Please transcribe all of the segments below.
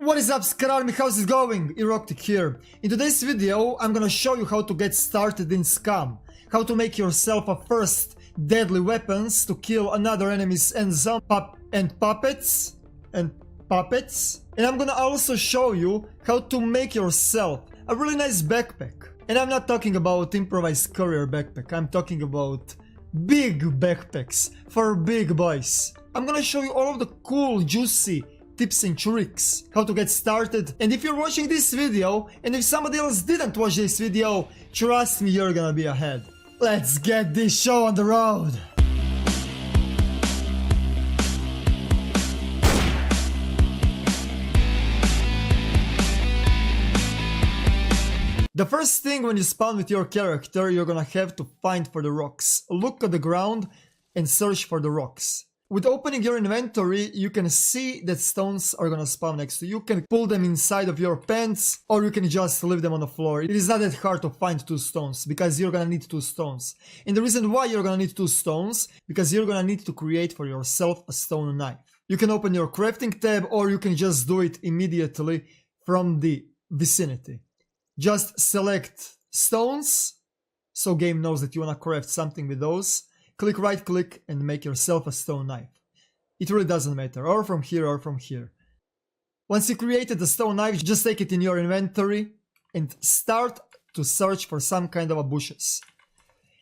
What is up, SCUM? How's it going? Eroktic here. In today's video, I'm gonna show you how to get started in SCUM, how to make yourself a first deadly weapons to kill another enemies and puppets. And I'm gonna also show you how to make yourself a really nice backpack. And I'm not talking about improvised courier backpack, I'm talking about big backpacks for big boys. I'm gonna show you all of the cool, juicy tips and tricks, how to get started. And if you're watching this video, and if somebody else didn't watch this video, trust me, you're gonna be ahead. Let's get this show on the road! The first thing when you spawn with your character, you're gonna have to find for the rocks. Look at the ground and search for the rocks. With opening your inventory, you can see that stones are gonna spawn next to you. You can pull them inside of your pants, or you can just leave them on the floor. It is not that hard to find 2 stones, because you're gonna need 2 stones. And the reason why you're gonna need 2 stones, because you're gonna need to create for yourself a stone knife. You can open your crafting tab, or you can just do it immediately from the vicinity. Just select stones, so game knows that you wanna craft something with those. Click right click and make yourself a stone knife. It really doesn't matter, or from here or from here. Once you created the stone knife, just take it in your inventory and start to search for some kind of bushes.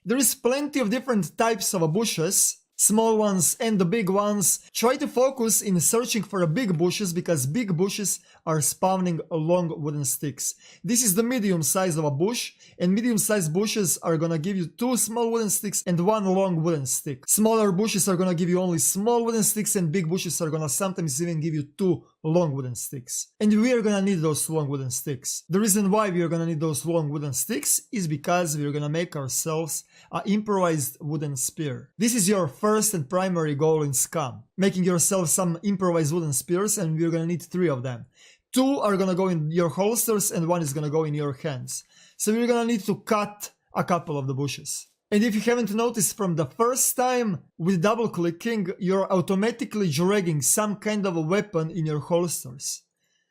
There is plenty of different types of bushes, small ones and the big ones. Try to focus in searching for the big bushes, because big bushes are spawning along wooden sticks. This is the medium size of a bush, and medium sized bushes are gonna give you 2 small wooden sticks and 1 long wooden stick. Smaller bushes are gonna give you only small wooden sticks, and big bushes are gonna sometimes even give you 2 long wooden sticks. And we are gonna need those long wooden sticks. The reason why we are gonna need those long wooden sticks is because we are gonna make ourselves an improvised wooden spear. This is your first and primary goal in SCUM, making yourself some improvised wooden spears, and we're gonna need 3 of them. 2 are gonna go in your holsters and 1 is gonna go in your hands. So we're gonna need to cut a couple of the bushes. And if you haven't noticed from the first time, with double clicking, you're automatically dragging some kind of a weapon in your holsters.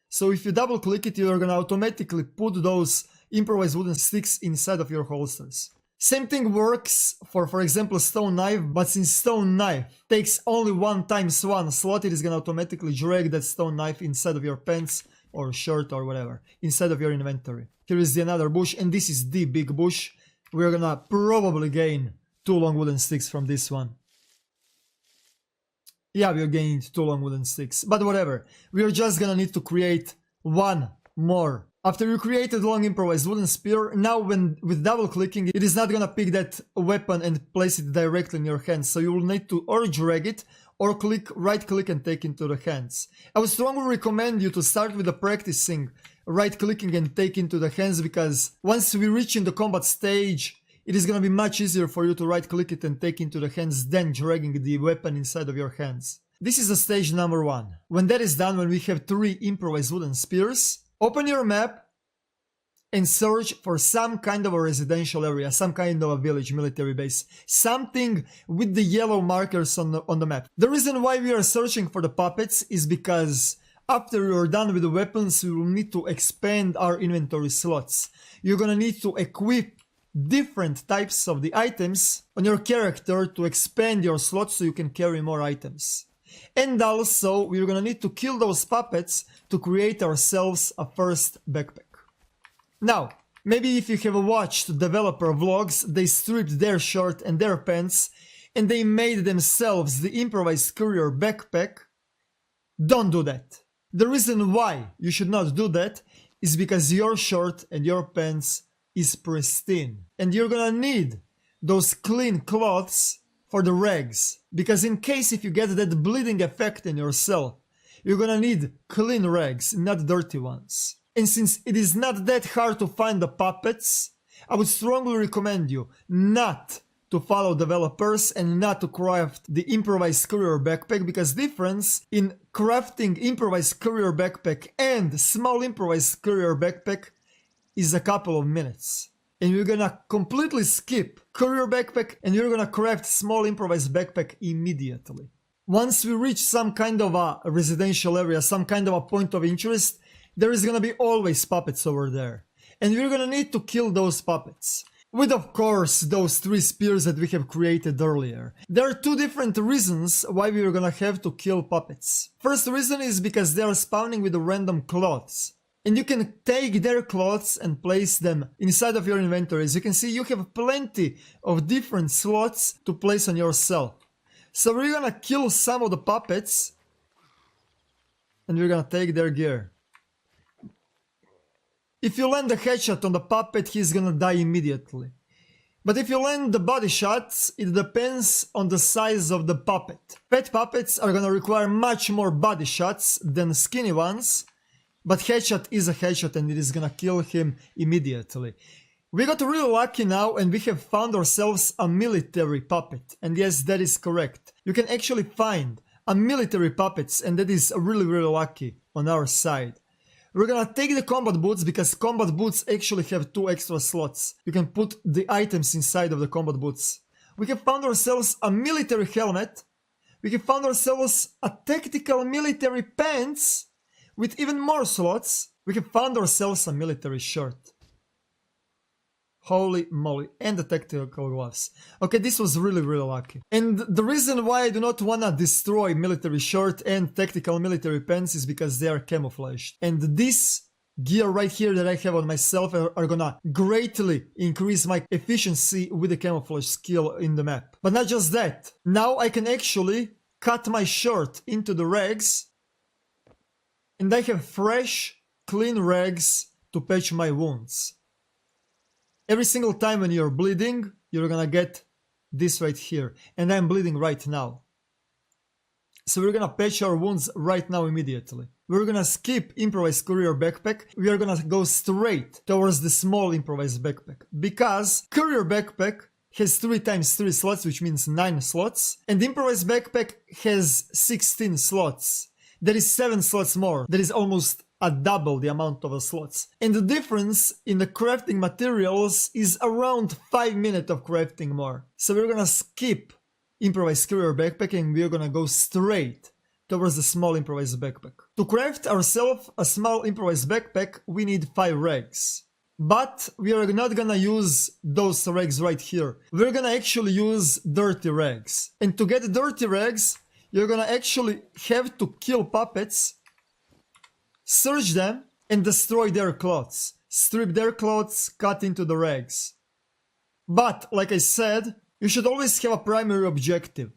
So if you double click it, you're gonna automatically put those improvised wooden sticks inside of your holsters. Same thing works for example, stone knife, but since stone knife takes only 1 times 1 slot, it is gonna automatically drag that stone knife inside of your pants or shirt or whatever, inside of your inventory. Here is the another bush, and this is the big bush. We're gonna probably gain 2 long wooden sticks from this one. Yeah, we're gaining 2 long wooden sticks, but whatever. We're just gonna need to create 1 more. After you created long improvised wooden spear, now with double clicking, it is not gonna pick that weapon and place it directly in your hands, so you will need to or drag it or right click and take into the hands. I would strongly recommend you to start with the practicing right clicking and take into the hands, because once we reach in the combat stage, it is gonna be much easier for you to right click it and take into the hands than dragging the weapon inside of your hands. This is the stage number 1. When that is done, when we have 3 improvised wooden spears, open your map and search for some kind of a residential area, some kind of a village, military base, something with the yellow markers on the map. The reason why we are searching for the puppets is because after you're done with the weapons, we will need to expand our inventory slots. You're gonna need to equip different types of the items on your character to expand your slots so you can carry more items. And also, we're gonna need to kill those puppets to create ourselves a first backpack. Now, maybe if you have watched developer vlogs, they stripped their shirt and their pants and they made themselves the improvised courier backpack. Don't do that. The reason why you should not do that is because your shirt and your pants is pristine. And you're gonna need those clean cloths for the rags. Because in case if you get that bleeding effect in yourself, you're gonna need clean rags, not dirty ones. And since it is not that hard to find the puppets, I would strongly recommend you not to follow developers and not to craft the improvised courier backpack, because difference in crafting improvised courier backpack and small improvised courier backpack is a couple of minutes. And you're gonna completely skip courier backpack and you're gonna craft small improvised backpack immediately. Once we reach some kind of a residential area, some kind of a point of interest, there is gonna be always puppets over there. And we're gonna need to kill those puppets. With, of course, those 3 spears that we have created earlier. There are 2 different reasons why we are gonna have to kill puppets. First reason is because they are spawning with random cloths. And you can take their clothes and place them inside of your inventory. As you can see, you have plenty of different slots to place on yourself. So we're gonna kill some of the puppets and we're gonna take their gear. If you land a headshot on the puppet, he's gonna die immediately. But if you land the body shots, it depends on the size of the puppet. Fat puppets are gonna require much more body shots than skinny ones, but headshot is a headshot and it is gonna kill him immediately. We got really lucky now and we have found ourselves a military puppet. And yes, that is correct. You can actually find a military puppets and that is really lucky on our side. We're gonna take the combat boots because combat boots actually have 2 extra slots. You can put the items inside of the combat boots. We have found ourselves a military helmet. We have found ourselves a tactical military pants with even more slots. We have found ourselves a military shirt. Holy moly, and the tactical gloves. Okay, this was really lucky. And the reason why I do not wanna destroy military shirt and tactical military pants is because they are camouflaged. And this gear right here that I have on myself are gonna greatly increase my efficiency with the camouflage skill in the map. But not just that. Now I can actually cut my shirt into the rags and I have fresh, clean rags to patch my wounds. Every single time when you're bleeding, you're gonna get this right here. And I'm bleeding right now. So we're gonna patch our wounds right now immediately. We're gonna skip improvised courier backpack. We are gonna go straight towards the small improvised backpack. Because courier backpack has 3 times 3 slots, which means 9 slots. And improvised backpack has 16 slots. That is 7 slots more. That is almost a double the amount of slots. And the difference in the crafting materials is around 5 minutes of crafting more. So we're gonna skip improvised courier backpack and we're gonna go straight towards the small improvised backpack. To craft ourselves a small improvised backpack, we need 5 rags. But we are not gonna use those rags right here. We're gonna actually use dirty rags. And to get dirty rags, you're gonna actually have to kill puppets, search them, and destroy their clothes. Strip their clothes, cut into the rags. But, like I said, you should always have a primary objective.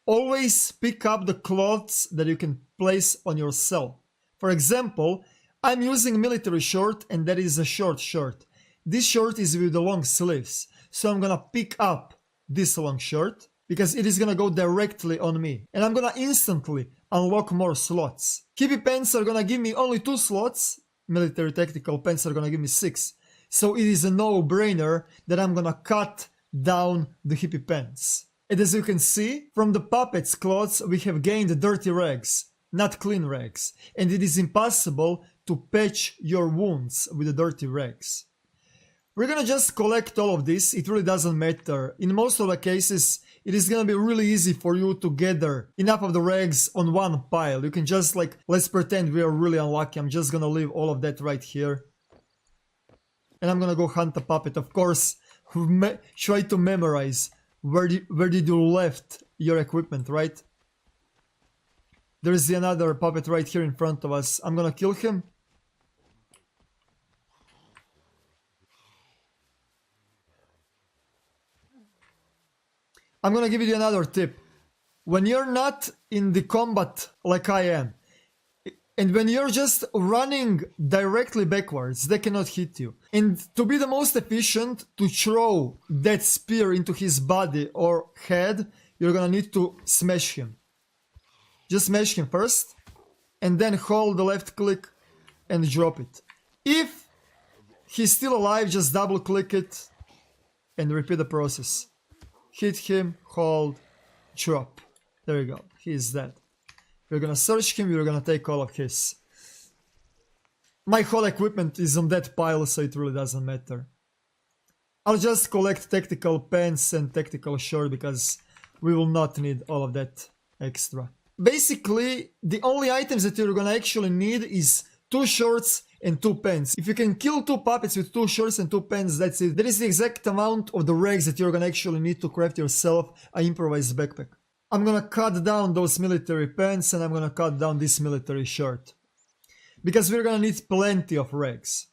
Always pick up the clothes that you can place on yourself. For example, I'm using military shirt and that is a short shirt. This shirt is with the long sleeves, so I'm gonna pick up this long shirt because it is gonna go directly on me. And I'm gonna instantly unlock more slots. Hippie pants are gonna give me only 2 slots. Military tactical pants are gonna give me 6. So it is a no-brainer that I'm gonna cut down the hippie pants. And as you can see, from the puppet's clothes we have gained dirty rags, not clean rags. And it is impossible to patch your wounds with the dirty rags. We're gonna just collect all of this, it really doesn't matter. In most of the cases, it is gonna be really easy for you to gather enough of the rags on one pile. You can just let's pretend we are really unlucky. I'm just gonna leave all of that right here. And I'm gonna go hunt a puppet. Of course, try to memorize where did you left your equipment, right? There is another puppet right here in front of us. I'm gonna kill him. I'm gonna give you another tip. When you're not in the combat like I am, and when you're just running directly backwards, they cannot hit you. And to be the most efficient, to throw that spear into his body or head, you're gonna need to smash him. Just smash him first, and then hold the left click and drop it. If he's still alive, just double click it and repeat the process. Hit him, hold, drop. There you go, he is dead. We're gonna search him, we're gonna take all of his. My whole equipment is on that pile, so it really doesn't matter. I'll just collect tactical pants and tactical shirt because we will not need all of that. extra. Basically, the only items that you're gonna actually need is 2 shorts and 2 pens. If you can kill 2 puppets with 2 shorts and 2 pens, that's it. That is the exact amount of the rags that you're gonna actually need to craft yourself an improvised backpack. I'm gonna cut down those military pants and I'm gonna cut down this military shirt. Because we're gonna need plenty of rags.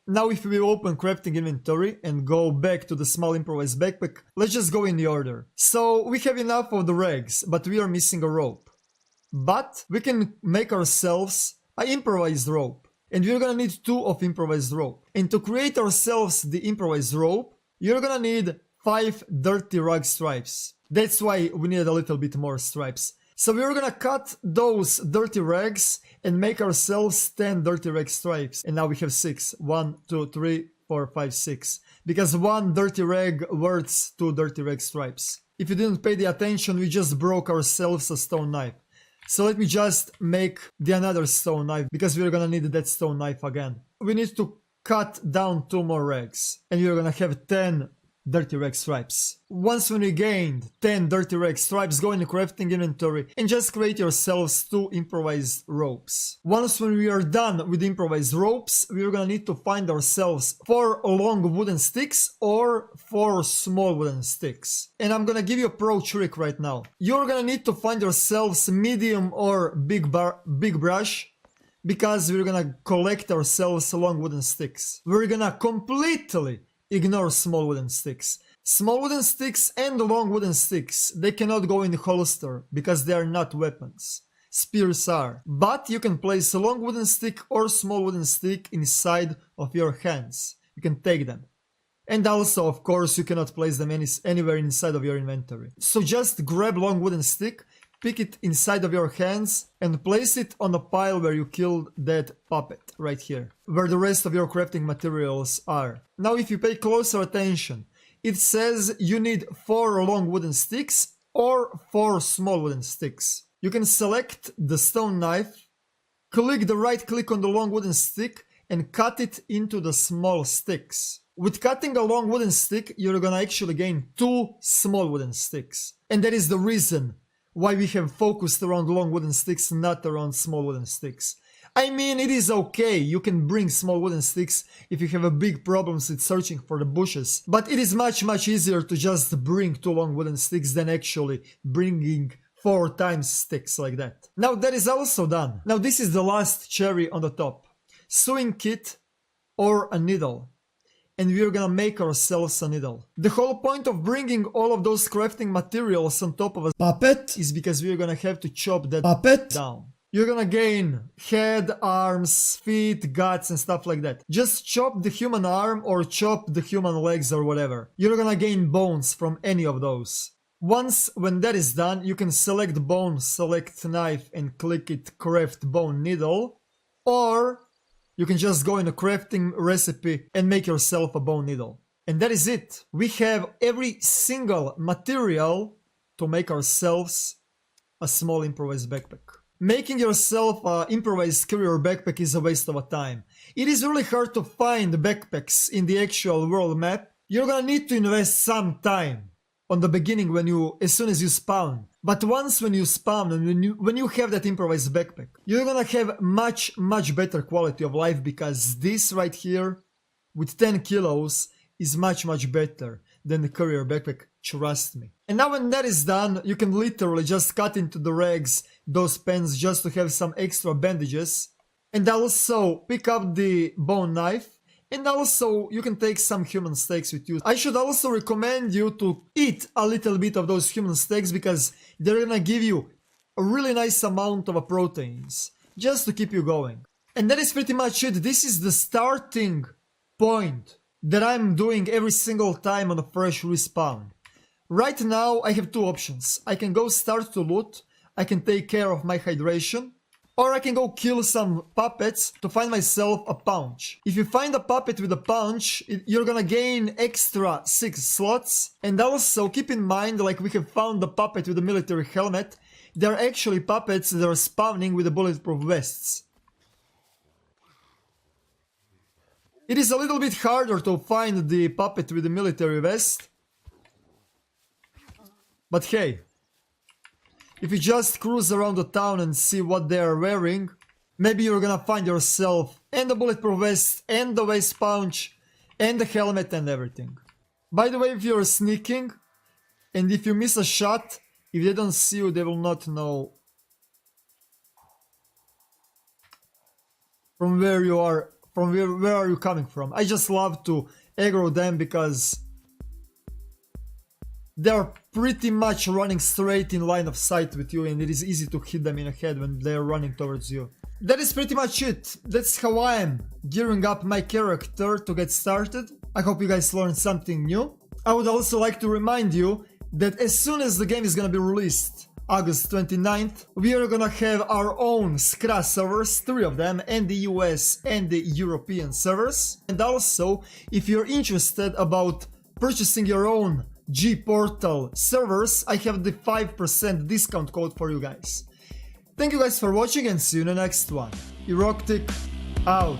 Now if we open crafting inventory and go back to the small improvised backpack, let's just go in the order. So we have enough of the rags, but we are missing a rope. But we can make ourselves an improvised rope. And we're gonna need 2 of improvised rope. And to create ourselves the improvised rope, you're gonna need 5 dirty rag stripes. That's why we need a little bit more stripes. So we're gonna cut those dirty rags and make ourselves 10 dirty rag stripes. And now we have 6. 1, 2, 3, 4, 5, 6. Because 1 dirty rag worth 2 dirty rag stripes. If you didn't pay the attention, we just broke ourselves a stone knife. So let me just make another stone knife, because we're gonna need that stone knife again. We need to cut down 2 more rags. And we're gonna have 10 dirty rag stripes. Once when we gained 10 dirty rag stripes, go in the crafting inventory and just create yourselves 2 improvised ropes. Once when we are done with improvised ropes, we're gonna need to find ourselves 4 long wooden sticks or 4 small wooden sticks. And I'm gonna give you a pro trick right now. You're gonna need to find yourselves medium or big brush, because we're gonna collect ourselves long wooden sticks. We're gonna completely ignore small wooden sticks. Small wooden sticks and long wooden sticks, they cannot go in the holster because they are not weapons. Spears are. But you can place a long wooden stick or small wooden stick inside of your hands. You can take them. And also, of course, you cannot place them anywhere inside of your inventory. So just grab long wooden stick, pick it inside of your hands and place it on the pile where you killed that puppet, right here, where the rest of your crafting materials are. Now if you pay closer attention, it says you need 4 long wooden sticks or 4 small wooden sticks. You can select the stone knife, click the right click on the long wooden stick and cut it into the small sticks. With cutting a long wooden stick, you're gonna actually gain 2 small wooden sticks. And that is the reason why we have focused around long wooden sticks, not around small wooden sticks. I mean, it is okay, you can bring small wooden sticks if you have a big problems with searching for the bushes, but it is much easier to just bring 2 long wooden sticks than actually bringing 4 times sticks like that. Now that is also done. Now this is the last cherry on the top. Sewing kit or a needle. And we're gonna make ourselves a needle. The whole point of bringing all of those crafting materials on top of a puppet is because we're gonna have to chop that puppet down. You're gonna gain head, arms, feet, guts and stuff like that. Just chop the human arm or chop the human legs or whatever. You're gonna gain bones from any of those. Once when that is done, you can select bone, select knife and click it craft bone needle, or you can just go in a crafting recipe and make yourself a bone needle. And that is it. We have every single material to make ourselves a small improvised backpack. Making yourself an improvised carrier backpack is a waste of time. It is really hard to find backpacks in the actual world map. You're gonna need to invest some time on the beginning as soon as you spawn. But once when you spawn and when you have that improvised backpack, you're gonna have much better quality of life, because this right here with 10 kilos is much better than the carrier backpack, trust me. And now when that is done, you can literally just cut into the rags those pens just to have some extra bandages, and also pick up the bone knife. And also, you can take some human steaks with you. I should also recommend you to eat a little bit of those human steaks, because they're gonna give you a really nice amount of proteins, just to keep you going. And that is pretty much it. This is the starting point that I'm doing every single time on a fresh respawn. Right now, I have 2 options. I can go start to loot, I can take care of my hydration, or I can go kill some puppets to find myself a punch. If you find a puppet with a punch, you're gonna gain extra 6 slots. And also keep in mind, like we have found the puppet with a military helmet, they're actually puppets that are spawning with the bulletproof vests. It is a little bit harder to find the puppet with the military vest. But hey, If you just cruise around the town and see what they are wearing, maybe you're gonna find yourself and the bulletproof vest and the waist pouch and the helmet and everything. By the way, if you're sneaking and if you miss a shot, if they don't see you, they will not know from where you are, from where are you coming from. I just love to aggro them because they're pretty much running straight in line of sight with you and it is easy to hit them in the head when they're running towards you. That is pretty much it. That's how I am gearing up my character to get started. I hope you guys learned something new. I would also like to remind you that as soon as the game is gonna be released, August 29th, we are gonna have our own SCUM servers, 3 of them, and the US and the European servers. And also, if you're interested about purchasing your own G-Portal servers, I have the 5% discount code for you guys. Thank you guys for watching and see you in the next one. Eroktic out.